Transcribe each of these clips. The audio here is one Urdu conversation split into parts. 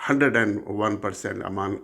101%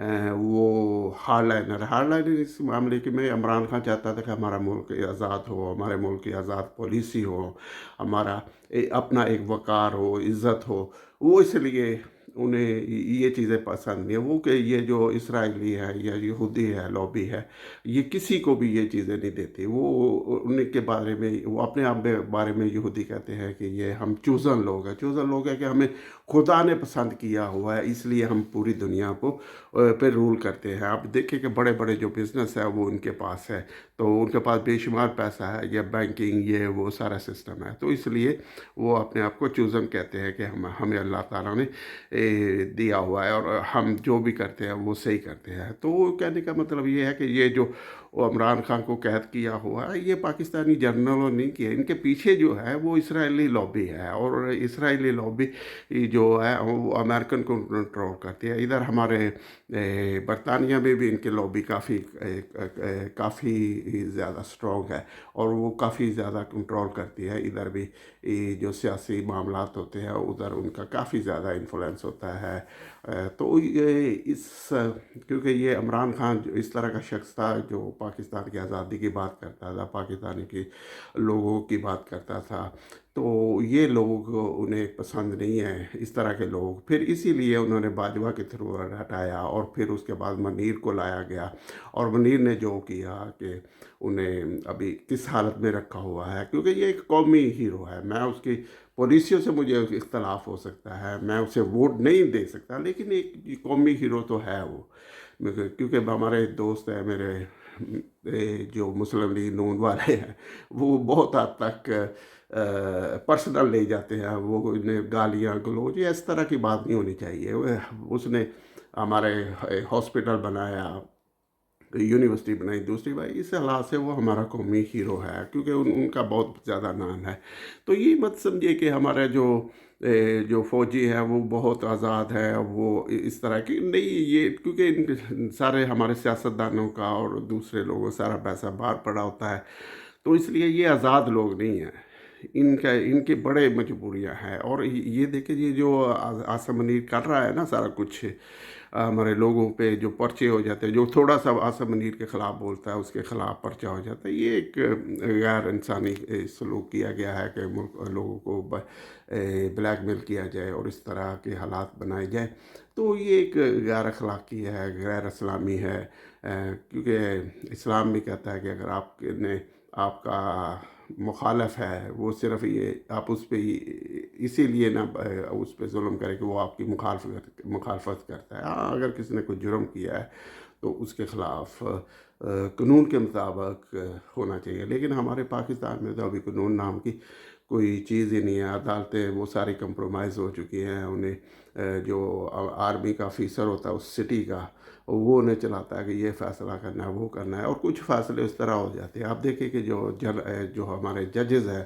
وہ ہارڈ لائنر اس معاملے کے میں عمران خان چاہتا تھا کہ ہمارا ملک آزاد ہو، ہمارے ملک کی آزاد پالیسی ہو، ہمارا اپنا ایک وقار ہو، عزت ہو. وہ اس لیے انہیں یہ چیزیں پسند نہیں ہیں. وہ کہ یہ جو اسرائیلی ہے یا یہودی ہے لابی ہے، یہ کسی کو بھی یہ چیزیں نہیں دیتی. وہ ان کے بارے میں، وہ اپنے آپ کے بارے میں یہودی کہتے ہیں کہ یہ ہم چوزن لوگ ہیں. چوزن لوگ ہیں کہ ہمیں خدا نے پسند کیا ہوا ہے، اس لیے ہم پوری دنیا کو پہ رول کرتے ہیں. آپ دیکھیں کہ بڑے بڑے جو بزنس ہے وہ ان کے پاس ہے، تو ان کے پاس بے شمار پیسہ ہے، یا بینکنگ یہ وہ سارا سسٹم ہے. تو اس لیے وہ اپنے آپ کو چوزن کہتے ہیں کہ ہمیں اللہ تعالیٰ نے دیا ہوا ہے، اور ہم جو بھی کرتے ہیں وہ صحیح کرتے ہیں. تو وہ کہنے کا مطلب یہ ہے کہ یہ جو عمران خان کو قید کیا ہوا ہے، یہ پاکستانی جنرلوں نے کیا. ان کے پیچھے جو ہے وہ اسرائیلی لابی ہے، اور اسرائیلی لابی جو ہے وہ امریکن کو کنٹرول کرتی ہے. ادھر ہمارے برطانیہ میں بھی ان کے لابی کافی زیادہ اسٹرانگ ہے، اور وہ کافی زیادہ کنٹرول کرتی ہے. ادھر بھی جو سیاسی معاملات ہوتے ہیں ادھر ان کا کافی زیادہ انفلوئنس ہوتا ہے. تو کیونکہ یہ عمران خان جو اس طرح کا شخص تھا جو پاکستان کی آزادی کی بات کرتا تھا، پاکستانی کی لوگوں کی بات کرتا تھا، تو یہ لوگ انہیں پسند نہیں ہیں اس طرح کے لوگ. پھر اسی لیے انہوں نے باجوہ کے تھرو ہٹایا، اور پھر اس کے بعد منیر کو لایا گیا. اور منیر نے جو کیا کہ انہیں ابھی کس حالت میں رکھا ہوا ہے، کیونکہ یہ ایک قومی ہیرو ہے. میں اس کی پالیسیوں سے مجھے اختلاف ہو سکتا ہے، میں اسے ووٹ نہیں دے سکتا، لیکن ایک قومی ہیرو تو ہے وہ. کیونکہ ہمارے دوست ہیں میرے جو مسلم لیگ نون والے ہیں، وہ بہت حد تک پرسنل لے جاتے ہیں. وہ انہیں گالیاں گلوچ یا اس طرح کی بات نہیں ہونی چاہیے. اس نے ہمارے ہاسپٹل بنایا، یونیورسٹی بنائی دوسری بار، اس لحاظ سے وہ ہمارا قومی ہیرو ہے، کیونکہ ان کا بہت زیادہ نام ہے. تو یہ مت سمجھیے کہ ہمارے جو فوجی ہے وہ بہت آزاد ہے، وہ اس طرح کی نہیں. یہ کیونکہ سارے ہمارے سیاستدانوں کا اور دوسرے لوگوں سارا پیسہ باہر پڑا ہوتا ہے، تو اس لیے یہ آزاد لوگ نہیں ہیں. ان کے بڑے مجبوریاں ہیں. اور یہ دیکھیں یہ جو عاصم منیر کر رہا ہے نا سارا کچھ، ہمارے لوگوں پہ جو پرچے ہو جاتے ہیں، جو تھوڑا سا عاصم منیر کے خلاف بولتا ہے اس کے خلاف پرچہ ہو جاتا ہے. یہ ایک غیر انسانی سلوک کیا گیا ہے کہ لوگوں کو بلیک میل کیا جائے اور اس طرح کے حالات بنائے جائے. تو یہ ایک غیر اخلاقی ہے، غیر اسلامی ہے. کیونکہ اسلام بھی کہتا ہے کہ اگر آپ کا مخالف ہے، وہ صرف یہ آپ اس پہ اسی لیے نہ اس پہ ظلم کرے کہ وہ آپ کی مخالفت کرتا ہے. ہاں، اگر کسی نے کوئی جرم کیا ہے تو اس کے خلاف قانون کے مطابق ہونا چاہیے. لیکن ہمارے پاکستان میں تو ابھی قانون نام کی کوئی چیز ہی نہیں ہے. عدالتیں وہ ساری کمپرومائز ہو چکی ہیں. انہیں جو آرمی کا آفیسر ہوتا ہے اس سٹی کا، وہ انہیں چلاتا ہے کہ یہ فیصلہ کرنا ہے، وہ کرنا ہے، اور کچھ فیصلے اس طرح ہو جاتے ہیں. آپ دیکھیں کہ جو ہمارے ججز ہیں،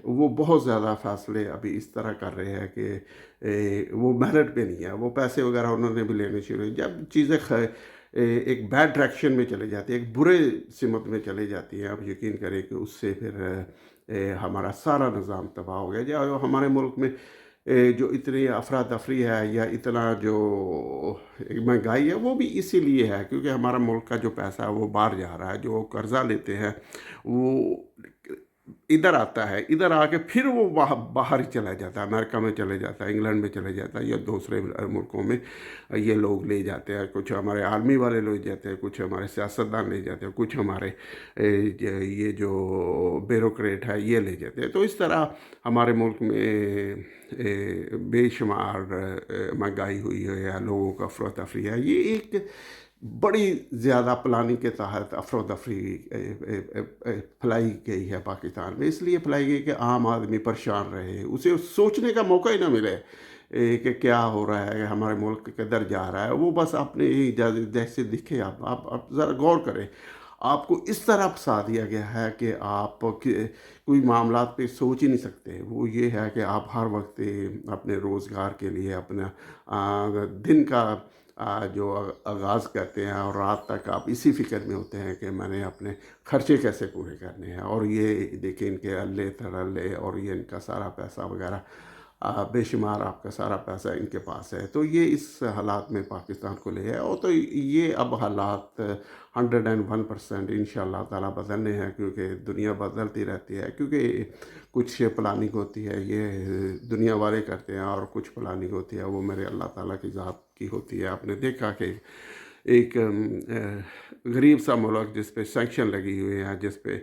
وہ بہت زیادہ فیصلے ابھی اس طرح کر رہے ہیں کہ وہ میرٹ پہ نہیں ہے. وہ پیسے وغیرہ انہوں نے بھی لینے شروع. جب چیزیں ایک بیڈ ڈائریکشن میں چلے جاتی ہے، ایک برے سمت میں چلے جاتی ہیں، آپ یقین کریں کہ اس سے پھر ہمارا سارا نظام تباہ ہو گیا. جو ہمارے ملک میں جو اتنی افراتفری ہے یا اتنا جو مہنگائی ہے، وہ بھی اسی لیے ہے کیونکہ ہمارا ملک کا جو پیسہ ہے وہ باہر جا رہا ہے. جو قرضہ لیتے ہیں وہ ادھر آتا ہے، ادھر آ کے پھر وہ باہر ہی چلا جاتا ہے، امریکہ میں چلے جاتا ہے، انگلینڈ میں چلے جاتا ہے، یا دوسرے ملکوں میں یہ لوگ لے جاتے ہیں. کچھ ہمارے آرمی والے لے جاتے ہیں، کچھ ہمارے سیاستدان لے جاتے ہیں، کچھ ہمارے یہ جو بیوروکریٹ ہے یہ لے جاتے ہیں. تو اس طرح ہمارے ملک میں بے شمار مہنگائی ہوئی ہے یا لوگوں کا افراتفری ہے. یہ ایک بڑی زیادہ پلاننگ کے تحت افراتفری پھیلائی گئی ہے پاکستان میں. اس لیے پھیلائی گئی کہ عام آدمی پریشان رہے، اسے سوچنے کا موقع ہی نہ ملے کہ کیا ہو رہا ہے، ہمارے ملک کدھر جا رہا ہے. وہ بس اپنے ہی جیسے دکھے. آپ ذرا غور کریں، آپ کو اس طرح پھنسا دیا گیا ہے کہ آپ کوئی معاملات پہ سوچ ہی نہیں سکتے. وہ یہ ہے کہ آپ ہر وقت اپنے روزگار کے لیے اپنا دن کا جو آغاز کرتے ہیں اور رات تک آپ اسی فکر میں ہوتے ہیں کہ میں نے اپنے خرچے کیسے پورے کرنے ہیں. اور یہ دیکھیں ان کے اللہ تھلے اور یہ ان کا سارا پیسہ وغیرہ بے شمار آپ کا سارا پیسہ ان کے پاس ہے. تو یہ اس حالات میں پاکستان کو لے ہے. اور تو یہ اب حالات 101% ان شاء اللہ تعالیٰ بدلنے ہیں، کیونکہ دنیا بدلتی رہتی ہے. کیونکہ کچھ پلاننگ ہوتی ہے یہ دنیا والے کرتے ہیں، اور کچھ پلاننگ ہوتی ہے وہ میرے اللہ تعالیٰ کی ذات کی ہوتی ہے. آپ نے دیکھا کہ ایک غریب سا ملک جس پہ سینکشن لگی ہوئی ہیں، جس پہ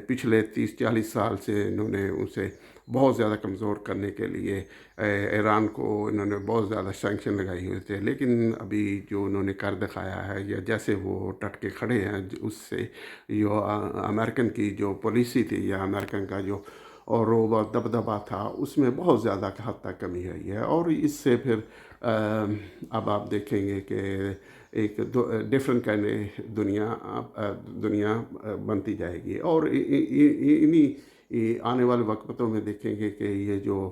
پچھلے 30-40 سال سے انہوں نے اسے بہت زیادہ کمزور کرنے کے لیے ایران کو انہوں نے بہت زیادہ سینکشن لگائی ہوئے تھے، لیکن ابھی جو انہوں نے کر دکھایا ہے یا جیسے وہ ٹٹ کے کھڑے ہیں، اس سے جو امریکن کی جو پالیسی تھی یا امریکن کا جو اور وہ دبدبا تھا، اس میں بہت زیادہ حد تک کمی آئی ہے. اور اس سے پھر اب آپ دیکھیں گے کہ ایک ڈفرینٹ کائنڈ دنیا بنتی جائے گی. اور انہی آنے والے وقتوں میں دیکھیں گے کہ یہ جو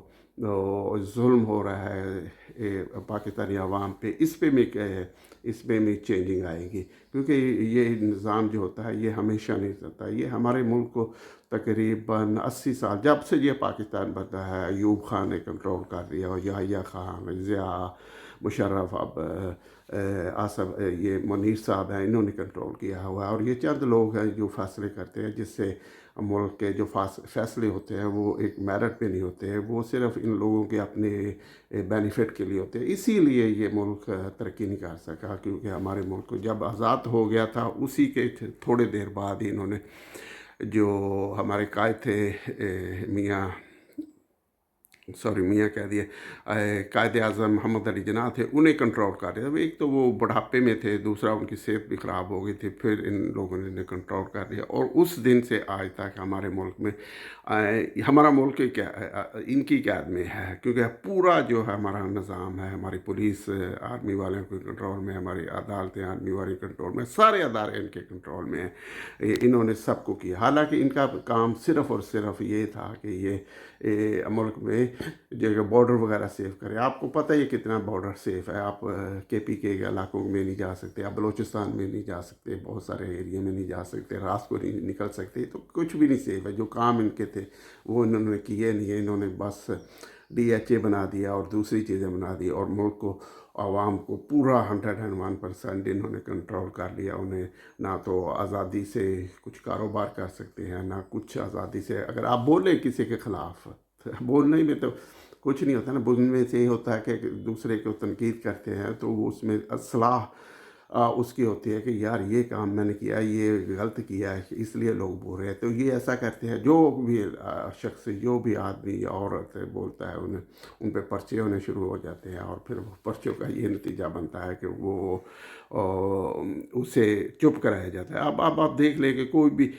ظلم ہو رہا ہے پاکستانی عوام پہ، اس پہ بھی چینجنگ آئے گی. کیونکہ یہ نظام جو ہوتا ہے یہ ہمیشہ نہیں چلتا. یہ ہمارے ملک کو تقریباً 80 سال جب سے یہ پاکستان بنتا ہے، ایوب خان نے کنٹرول کر دیا، اور یحییٰ خان، ضیاء، مشرف، اب آصف، یہ منیر صاحب ہیں، انہوں نے کنٹرول کیا ہوا ہے. اور یہ چند لوگ ہیں جو فیصلے کرتے ہیں، جس سے ملک کے جو فیصلے ہوتے ہیں وہ ایک میرٹ پہ نہیں ہوتے ہیں، وہ صرف ان لوگوں کے اپنے بینیفٹ کے لیے ہوتے ہیں. اسی لیے یہ ملک ترقی نہیں کر سکا، کیونکہ ہمارے ملک کو جب آزاد ہو گیا تھا، اسی کے تھوڑے دیر بعد ہی انہوں نے جو ہمارے قائد تھے میاں کہہ دیے قائد اعظم محمد علی جناح تھے، انہیں کنٹرول کر دیا. ایک تو وہ بڑھاپے میں تھے، دوسرا ان کی صحت بھی خراب ہو گئی تھی، پھر ان لوگوں نے انہیں کنٹرول کر دیا. اور اس دن سے آج تک ہمارے ملک میں ہمارا ملک ان کی قید میں ہے. کیونکہ پورا جو ہے ہمارا نظام ہے، ہماری پولیس آرمی والوں کے کنٹرول میں، ہماری عدالتیں آرمی والے کنٹرول میں، سارے ادارے ان کے کنٹرول میں ہیں. انہوں نے سب کو کیا. حالانکہ ان کا کام صرف اور صرف یہ تھا کہ یہ ملک میں جو بارڈر وغیرہ سیف کرے. آپ کو پتہ ہے کتنا بارڈر سیف ہے. آپ کے پی کے علاقوں میں نہیں جا سکتے، آپ بلوچستان میں نہیں جا سکتے، بہت سارے ایریے میں نہیں جا سکتے، رات کو نہیں نکل سکتے. تو کچھ بھی نہیں سیف ہے. جو کام ان کے تھے وہ انہوں نے کیے نہیں ہے. انہوں نے بس DHA بنا دیا اور دوسری چیزیں بنا دی، اور ملک کو، عوام کو پورا 101% انہوں نے کنٹرول کر لیا. انہیں نہ تو آزادی سے کچھ کاروبار کر سکتے ہیں، نہ کچھ آزادی سے اگر آپ بولیں کسی کے خلاف. بولنے میں تو کچھ نہیں ہوتا نا، بولنے میں سے یہ ہوتا ہے کہ دوسرے کو تنقید کرتے ہیں تو وہ اس میں اصلاح اس کی ہوتی ہے کہ یار یہ کام میں نے کیا، یہ غلط کیا ہے، اس لیے لوگ بول رہے ہیں. تو یہ ایسا کرتے ہیں. جو بھی شخص، جو بھی آدمی یا عورت بولتا ہے، ان پہ پرچے ہونے شروع ہو جاتے ہیں. اور پھر پرچوں کا یہ نتیجہ بنتا ہے کہ وہ اسے چپ کرایا جاتا ہے. اب آپ دیکھ لیں کہ کوئی بھی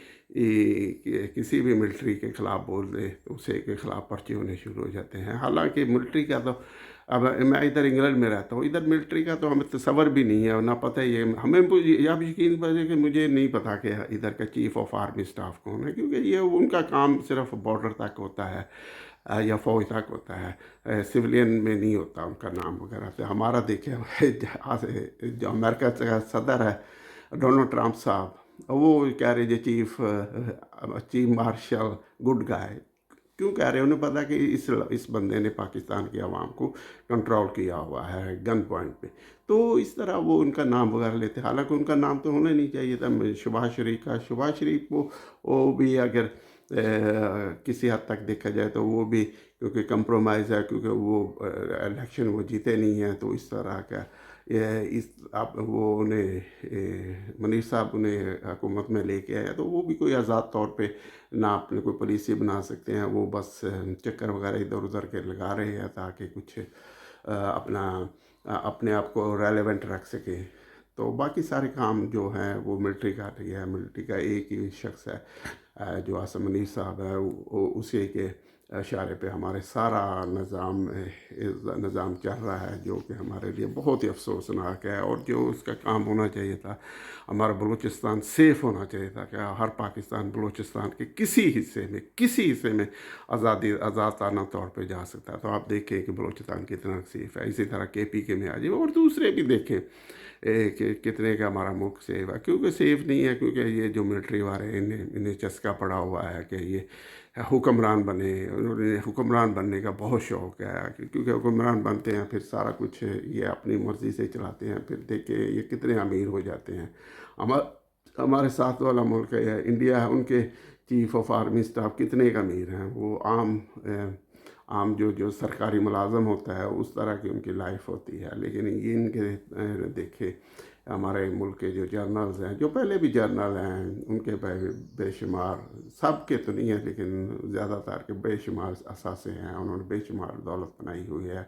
کسی بھی ملٹری کے خلاف بول دے تو اسے کے خلاف پرچے ہونے شروع ہو جاتے ہیں. حالانکہ ملٹری کا تو، اب میں ادھر انگلینڈ میں رہتا ہوں، ادھر ملٹری کا تو ہمیں تصور بھی نہیں ہے، اور نہ پتہ یہ ہمیں آپ یقین کریں کہ مجھے نہیں پتا کہ ادھر کا چیف آف آرمی اسٹاف کون ہے. کیونکہ یہ ان کا کام صرف بارڈر تک ہوتا ہے یا فوج تک ہوتا ہے، سویلین میں نہیں ہوتا ان کا نام وغیرہ. تو ہمارا دیکھیں جو امریکہ کا صدر ہے ڈونلڈ ٹرمپ صاحب، وہ کہہ رہے جی چیف مارشل گڈ گائے. کیوں کہہ رہے ہیں؟ انہیں پتا کہ اس بندے نے پاکستان کی عوام کو کنٹرول کیا ہوا ہے گن پوائنٹ پہ. تو اس طرح وہ ان کا نام وغیرہ لیتے. حالانکہ ان کا نام تو ہونا نہیں چاہیے تھا. شہباز شریف کا، شہباز شریف وہ بھی اگر کسی حد تک دیکھا جائے تو وہ بھی کیونکہ کمپرومائز ہے، کیونکہ وہ الیکشن وہ جیتے نہیں ہیں، تو اس طرح کا وہ انہیں منیر صاحب انہیں حکومت میں لے کے آیا. تو وہ بھی کوئی آزاد طور پہ نہ اپنے کوئی پالیسی بنا سکتے ہیں. وہ بس چکر وغیرہ ادھر ادھر کے لگا رہے ہیں تاکہ کچھ اپنے آپ کو ریلیونٹ رکھ سکیں. تو باقی سارے کام جو ہیں وہ ملٹری کر رہی ہے. ملٹری کا ایک ہی شخص ہے جو آصف منیر صاحب ہے، اسی کے اشارے پہ ہمارے سارا نظام چل رہا ہے، جو کہ ہمارے لیے بہت ہی افسوسناک ہے. اور جو اس کا کام ہونا چاہیے تھا، ہمارا بلوچستان سیف ہونا چاہیے تھا کہ ہر پاکستان بلوچستان کے کسی حصے میں آزادانہ طور پہ جا سکتا ہے. تو آپ دیکھیں کہ بلوچستان کتنا سیف ہے. اسی طرح KPK میں آ جائے، اور دوسرے بھی دیکھیں کہ کتنے کا ہمارا ملک سیف ہے، کیونکہ سیف نہیں ہے، کیونکہ یہ جو ملٹری والے انہیں چسکا پڑا ہوا ہے کہ یہ حکمران بنے، انہوں نے حکمران بننے کا بہت شوق ہے، کیونکہ حکمران بنتے ہیں پھر سارا کچھ یہ اپنی مرضی سے چلاتے ہیں، پھر دیکھیں یہ کتنے امیر ہو جاتے ہیں۔ ہمارے ساتھ والا ملک ہے انڈیا ہے، ان کے چیف آف آرمی اسٹاف کتنے امیر ہیں، وہ عام جو سرکاری ملازم ہوتا ہے اس طرح کی ان کی لائف ہوتی ہے، لیکن یہ ان کے دیکھے ہمارے ملک کے جو جرنلز ہیں، جو پہلے بھی جرنل ہیں، ان کے بے شمار، سب کے تو نہیں ہیں لیکن زیادہ تر کے بے شمار اثاثے ہیں، انہوں نے بے شمار دولت بنائی ہوئی ہے،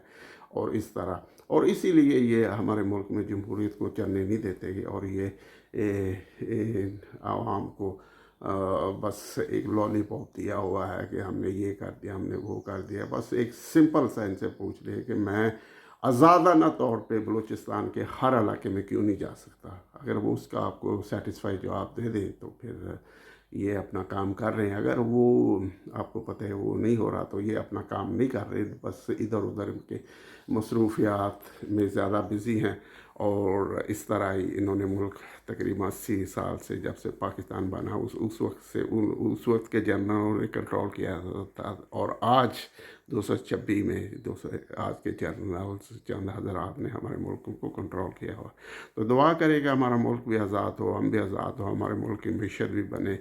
اور اس طرح، اور اسی لیے یہ ہمارے ملک میں جمہوریت کو چلنے نہیں دیتے گے، اور یہ عوام کو بس ایک لالی پاپ دیا ہوا ہے کہ ہم نے یہ کر دیا، ہم نے وہ کر دیا، بس ایک سمپل سا ان سے پوچھ لے کہ میں آزادانہ طور پہ بلوچستان کے ہر علاقے میں کیوں نہیں جا سکتا؟ اگر وہ اس کا آپ کو سیٹسفائی جواب دے دیں تو پھر یہ اپنا کام کر رہے ہیں، اگر وہ آپ کو پتہ ہے وہ نہیں ہو رہا تو یہ اپنا کام نہیں کر رہے، بس ادھر ادھر کے مصروفیات میں زیادہ بزی ہیں، اور اس طرح ہی انہوں نے ملک تقریباً 80 سال سے جب سے پاکستان بنا اس وقت سے اس وقت کے جنرلوں نے کنٹرول کیا تھا، اور آج 226 میں آج کے جنرلز چند حضرات نے ہمارے ملک کو کنٹرول کیا ہوا، تو دعا کرے گا ہمارا ملک بھی آزاد ہو، ہم بھی آزاد ہو، ہمارے ملک کی معیشت بھی بنے،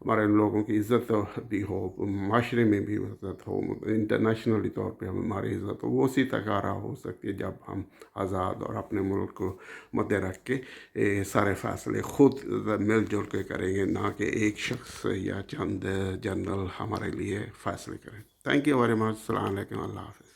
ہمارے لوگوں کی عزت بھی ہو، معاشرے میں بھی عزت ہو، انٹرنیشنلی طور پہ ہماری عزت ہو، وہ اسی تکارا ہو سکتی ہے جب ہم آزاد اور اپنے ملک کو مد رکھ کے سارے فیصلے خود مل جل کے کریں گے، نہ کہ ایک شخص یا چند جنرل ہمارے لیے فیصلے کریں۔ تھینک یو ویری مچ، السلام علیکم، اللہ حافظ۔